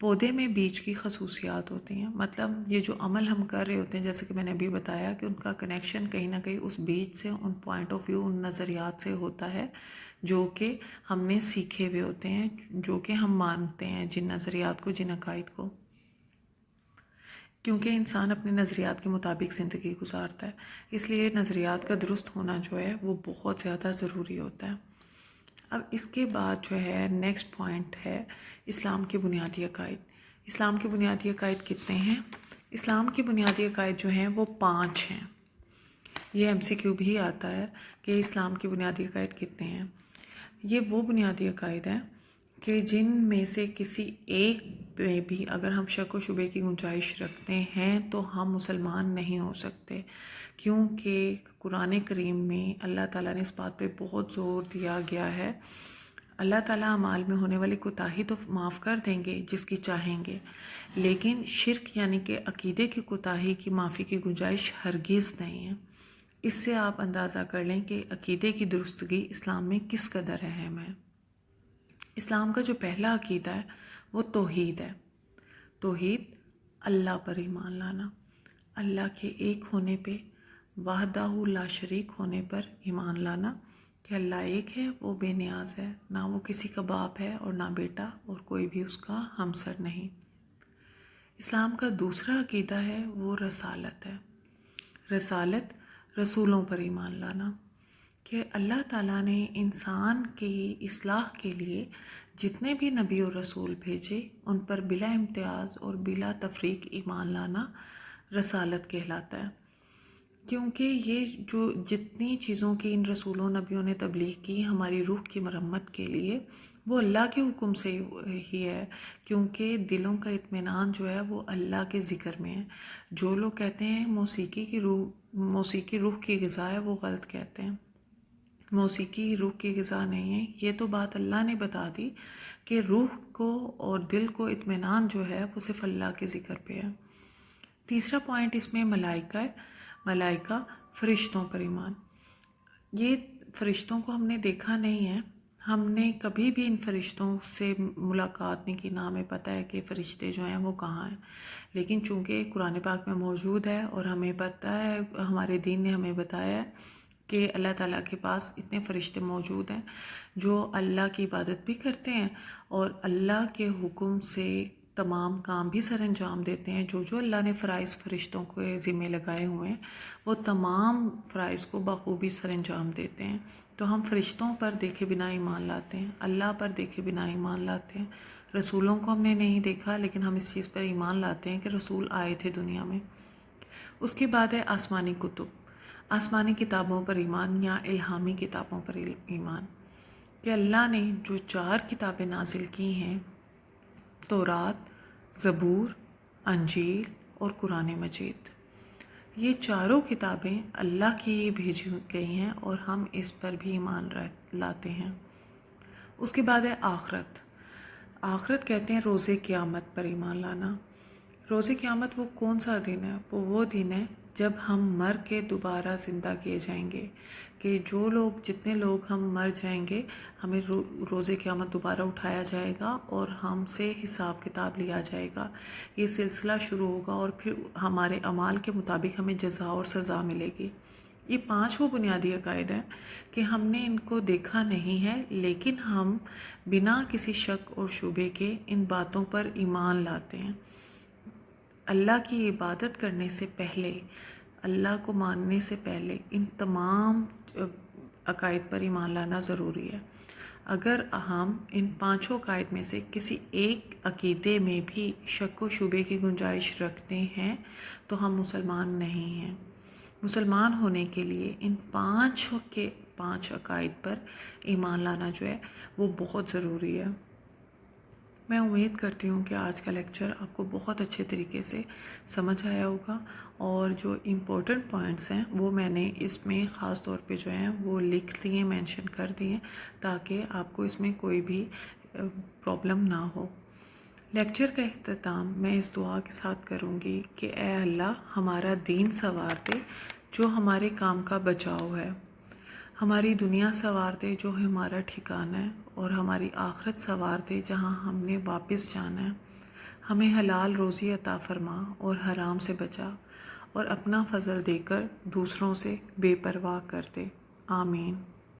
پودے میں بیج کی خصوصیات ہوتی ہیں، مطلب یہ جو عمل ہم کر رہے ہوتے ہیں جیسے کہ میں نے ابھی بتایا کہ ان کا کنیکشن کہیں نہ کہیں اس بیج سے، ان پوائنٹ آف ویو، ان نظریات سے ہوتا ہے جو کہ ہم نے سیکھے ہوئے ہوتے ہیں، جو کہ ہم مانتے ہیں جن نظریات کو، جن عقائد کو، کیونکہ انسان اپنے نظریات کے مطابق زندگی گزارتا ہے، اس لیے نظریات کا درست ہونا جو ہے وہ بہت زیادہ ضروری ہوتا ہے۔ اب اس کے بعد جو ہے نیکسٹ پوائنٹ ہے اسلام کے بنیادی عقائد۔ اسلام کے بنیادی عقائد کتنے ہیں؟ اسلام کے بنیادی عقائد جو ہیں وہ 5 ہیں۔ یہ MCQ بھی آتا ہے کہ اسلام کے بنیادی عقائد کتنے ہیں۔ یہ وہ بنیادی عقائد ہیں کہ جن میں سے کسی ایک میں بھی اگر ہم شک و شبے کی گنجائش رکھتے ہیں تو ہم مسلمان نہیں ہو سکتے، کیونکہ قرآن کریم میں اللہ تعالیٰ نے اس بات پہ بہت زور دیا گیا ہے۔ اللہ تعالیٰ اعمال میں ہونے والی کوتاہی تو معاف کر دیں گے جس کی چاہیں گے، لیکن شرک یعنی کہ عقیدے کی کوتاہی کی معافی کی گنجائش ہرگز نہیں ہے۔ اس سے آپ اندازہ کر لیں کہ عقیدے کی درستگی اسلام میں کس قدر اہم ہے۔ اسلام کا جو پہلا عقیدہ ہے وہ توحید ہے۔ توحید، اللہ پر ایمان لانا، اللہ کے ایک ہونے پہ، وحدہ لا شریک ہونے پر ایمان لانا کہ اللہ ایک ہے، وہ بے نیاز ہے، نہ وہ کسی کا باپ ہے اور نہ بیٹا، اور کوئی بھی اس کا ہمسر نہیں۔ اسلام کا دوسرا عقیدہ ہے وہ رسالت ہے۔ رسالت، رسولوں پر ایمان لانا کہ اللہ تعالیٰ نے انسان کی اصلاح کے لیے جتنے بھی نبی اور رسول بھیجے ان پر بلا امتیاز اور بلا تفریق ایمان لانا رسالت کہلاتا ہے، کیونکہ یہ جو جتنی چیزوں کی ان رسولوں نبیوں نے تبلیغ کی ہماری روح کی مرمت کے لیے، وہ اللہ کے حکم سے ہی ہے، کیونکہ دلوں کا اطمینان جو ہے وہ اللہ کے ذکر میں ہے۔ جو لوگ کہتے ہیں موسیقی روح کی غذا ہے، وہ غلط کہتے ہیں۔ موسیقی روح کی غذا نہیں ہے، یہ تو بات اللہ نے بتا دی کہ روح کو اور دل کو اطمینان جو ہے وہ صرف اللہ کے ذکر پہ ہے۔ تیسرا پوائنٹ اس میں ملائکہ ہے۔ ملائکہ، فرشتوں پر ایمان۔ یہ فرشتوں کو ہم نے دیکھا نہیں ہے، ہم نے کبھی بھی ان فرشتوں سے ملاقات نہیں کی، نہ ہمیں پتہ ہے کہ فرشتے جو ہیں وہ کہاں ہیں، لیکن چونکہ قرآن پاک میں موجود ہے اور ہمیں پتہ ہے، ہمارے دین نے ہمیں بتایا ہے کہ اللہ تعالیٰ کے پاس اتنے فرشتے موجود ہیں جو اللہ کی عبادت بھی کرتے ہیں اور اللہ کے حکم سے تمام کام بھی سر انجام دیتے ہیں۔ جو اللہ نے فرائض فرشتوں کو ذمہ لگائے ہوئے ہیں وہ تمام فرائض کو بخوبی سر انجام دیتے ہیں۔ تو ہم فرشتوں پر دیکھے بنا ایمان لاتے ہیں، اللہ پر دیکھے بنا ایمان لاتے ہیں۔ رسولوں کو ہم نے نہیں دیکھا لیکن ہم اس چیز پر ایمان لاتے ہیں کہ رسول آئے تھے دنیا میں۔ اس کے بعد ہے آسمانی کتب، آسمانی کتابوں پر ایمان یا الہامی کتابوں پر ایمان، کہ اللہ نے جو 4 کتابیں نازل کی ہیں، تورات، زبور، انجیل اور قرآن مجید، یہ چاروں کتابیں اللہ کی بھیجی گئی ہیں اور ہم اس پر بھی ایمان لاتے ہیں۔ اس کے بعد ہے آخرت۔ آخرت کہتے ہیں روز قیامت پر ایمان لانا۔ روز قیامت وہ کون سا دن ہے؟ وہ دن ہے جب ہم مر کے دوبارہ زندہ کیے جائیں گے، کہ جتنے لوگ ہم مر جائیں گے ہمیں روز قیامت دوبارہ اٹھایا جائے گا اور ہم سے حساب کتاب لیا جائے گا۔ یہ سلسلہ شروع ہوگا اور پھر ہمارے اعمال کے مطابق ہمیں جزا اور سزا ملے گی۔ یہ 5 وہ بنیادی عقائد ہیں کہ ہم نے ان کو دیکھا نہیں ہے لیکن ہم بنا کسی شک اور شبے کے ان باتوں پر ایمان لاتے ہیں۔ اللہ کی عبادت کرنے سے پہلے، اللہ کو ماننے سے پہلے ان تمام عقائد پر ایمان لانا ضروری ہے۔ اگر ہم ان 5 عقائد میں سے کسی ایک عقیدے میں بھی شک و شبے کی گنجائش رکھتے ہیں تو ہم مسلمان نہیں ہیں۔ مسلمان ہونے کے لیے ان 5 عقائد پر ایمان لانا جو ہے وہ بہت ضروری ہے۔ میں امید کرتی ہوں کہ آج کا لیکچر آپ کو بہت اچھے طریقے سے سمجھ آیا ہوگا، اور جو امپورٹنٹ پوائنٹس ہیں وہ میں نے اس میں خاص طور پہ جو ہیں وہ لکھ دیے، مینشن کر دیے، تاکہ آپ کو اس میں کوئی بھی پرابلم نہ ہو۔ لیکچر کا اختتام میں اس دعا کے ساتھ کروں گی کہ اے اللہ ہمارا دین سنوار دے جو ہمارے کام کا بچاؤ ہے، ہماری دنیا سنوار دے جو ہمارا ٹھکانہ ہے، اور ہماری آخرت سنوار دے جہاں ہم نے واپس جانا ہے۔ ہمیں حلال روزی عطا فرما اور حرام سے بچا، اور اپنا فضل دے کر دوسروں سے بے پرواہ کر دے۔ آمین۔